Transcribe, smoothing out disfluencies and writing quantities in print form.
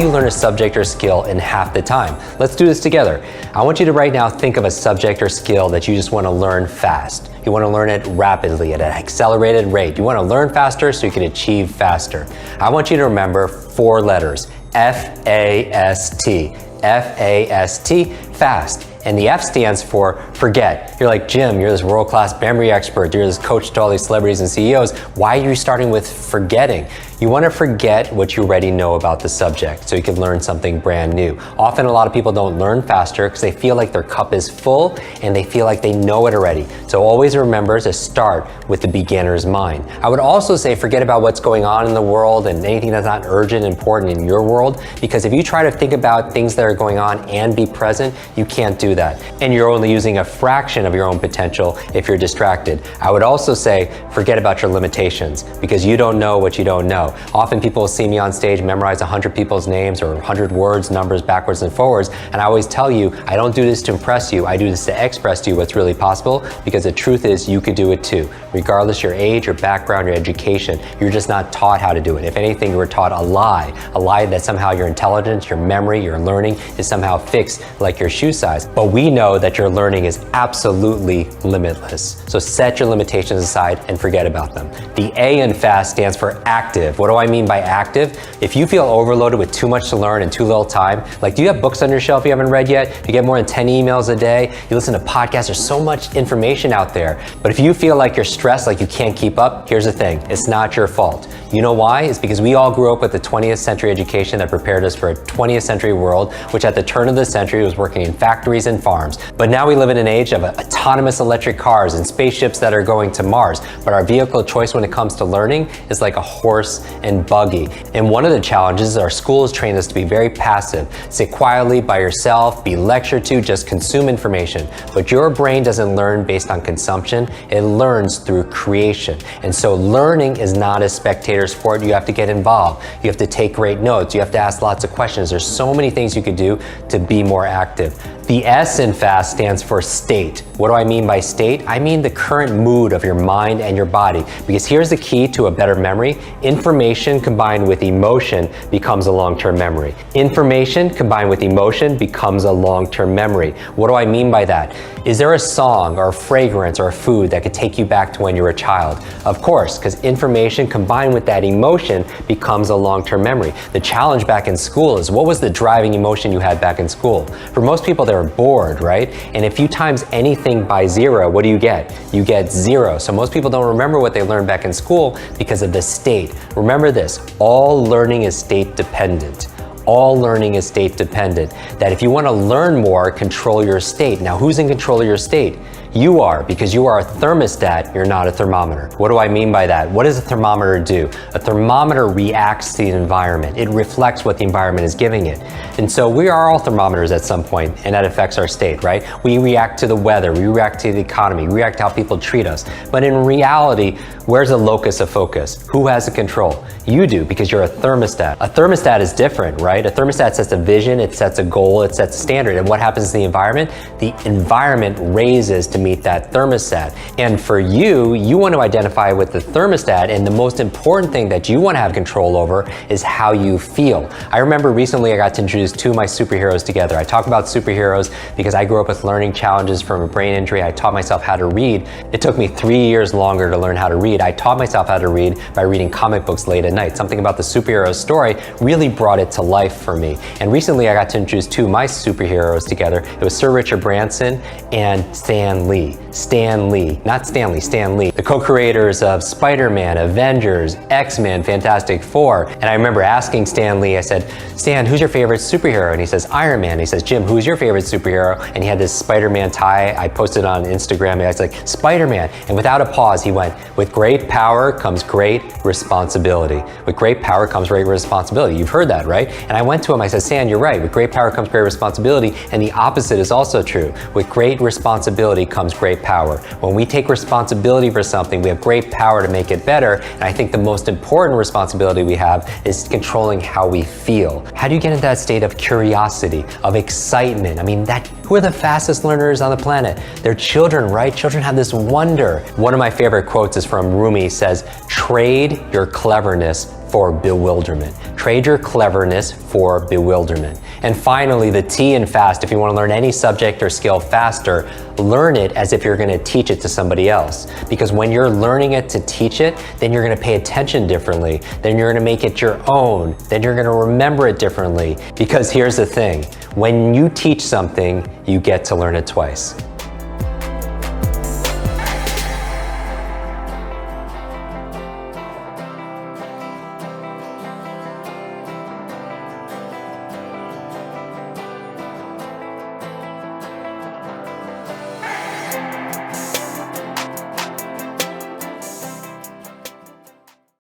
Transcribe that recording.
you learn a subject or skill in half the time? Let's do this together. I want you to right now think of a subject or skill that you just want to learn fast. You want to learn it rapidly at an accelerated rate. You want to learn faster so you can achieve faster. I want you to remember 4 letters, F-A-S-T. F-A-S-T, fast. And the F stands for forget. You're like, Jim, you're this world-class memory expert. You're this coach to all these celebrities and CEOs. Why are you starting with forgetting? You want to forget what you already know about the subject so you can learn something brand new. Often a lot of people don't learn faster because they feel like their cup is full and they feel like they know it already. So always remember to start with the beginner's mind. I would also say forget about what's going on in the world and anything that's not urgent and important in your world, because if you try to think about things that are going on and be present, you can't do that. And you're only using a fraction of your own potential if you're distracted. I would also say forget about your limitations, because you don't know what you don't know. Often people will see me on stage memorize 100 people's names or 100 words, numbers backwards and forwards, and I always tell you, I don't do this to impress you, I do this to express to you what's really possible, because the truth is you could do it too. Regardless your age, your background, your education, you're just not taught how to do it. If anything, you were taught a lie that somehow your intelligence, your memory, your learning is somehow fixed like your shoe size. But we know that your learning is absolutely limitless. So set your limitations aside and forget about them. The A in FAST stands for active. What do I mean by active? If you feel overloaded with too much to learn and too little time, like do you have books on your shelf you haven't read yet? You get more than 10 emails a day, you listen to podcasts, there's so much information out there. But if you feel like you're stressed, like you can't keep up, here's the thing, it's not your fault. You know why? It's because we all grew up with the 20th century education that prepared us for a 20th century world, which at the turn of the century was working in factories and farms. But now we live in an age of autonomous electric cars and spaceships that are going to Mars. But our vehicle of choice when it comes to learning is like a horse and buggy. And one of the challenges is our schools train us to be very passive. Sit quietly by yourself, be lectured to, just consume information. But your brain doesn't learn based on consumption, it learns through creation. And so learning is not a spectator sport. You have to get involved. You have to take great notes. You have to ask lots of questions. There's so many things you could do to be more active. The S in FAST stands for state. What do I mean by state? I mean the current mood of your mind and your body. Because here's the key to a better memory. Information combined with emotion becomes a long-term memory. Information combined with emotion becomes a long-term memory. What do I mean by that? Is there a song or a fragrance or a food that could take you back to when you were a child? Of course, because information combined with that emotion becomes a long-term memory. The challenge back in school is, what was the driving emotion you had back in school? For most people, they're bored, right? And if you times anything by 0, what do you get? You get 0. So most people don't remember what they learned back in school because of the state. Remember this, all learning is state dependent. All learning is state dependent. That if you want to learn more, control your state. Now, who's in control of your state? You are, because you are a thermostat, you're not a thermometer. What do I mean by that? What does a thermometer do? A thermometer reacts to the environment. It reflects what the environment is giving it. And so we are all thermometers at some point, and that affects our state, right? We react to the weather, we react to the economy, we react to how people treat us. But in reality, where's the locus of focus? Who has the control? You do, because you're a thermostat. A thermostat is different, right? A thermostat sets a vision, it sets a goal, it sets a standard. And what happens to the environment? The environment raises to meet that thermostat. And for you, you want to identify with the thermostat, and the most important thing that you want to have control over is how you feel. I remember recently I got to introduce 2 of my superheroes together. I talk about superheroes because I grew up with learning challenges from a brain injury. I taught myself how to read. It took me 3 years longer to learn how to read. I taught myself how to read by reading comic books late at night. Something about the superhero story really brought it to life for me. And recently I got to introduce 2 of my superheroes together. It was Sir Richard Branson and Stan Lee. Stan Lee, not Stanley, Stan Lee, the co-creators of Spider-Man, Avengers, X-Men, Fantastic Four. And I remember asking Stan Lee, I said, Stan, who's your favorite superhero? And he says, Iron Man. He says, Jim, who's your favorite superhero? And he had this Spider-Man tie. I posted on Instagram, and I was like, Spider-Man. And without a pause, he went, with great power comes great responsibility. With great power comes great responsibility. You've heard that, right? And I went to him, I said, Stan, you're right. With great power comes great responsibility. And the opposite is also true. With great responsibility comes great power. When we take responsibility for something, we have great power to make it better. And I think the most important responsibility we have is controlling how we feel. How do you get into that state of curiosity, of excitement? I mean, who are the fastest learners on the planet? They're children, right? Children have this wonder. One of my favorite quotes is from Rumi. He says, trade your cleverness for bewilderment. Trade your cleverness for bewilderment. And finally, the T in fast, if you want to learn any subject or skill faster, learn it as if you're going to teach it to somebody else. Because when you're learning it to teach it, then you're going to pay attention differently. Then you're going to make it your own. Then you're going to remember it differently. Because here's the thing, when you teach something, you get to learn it twice.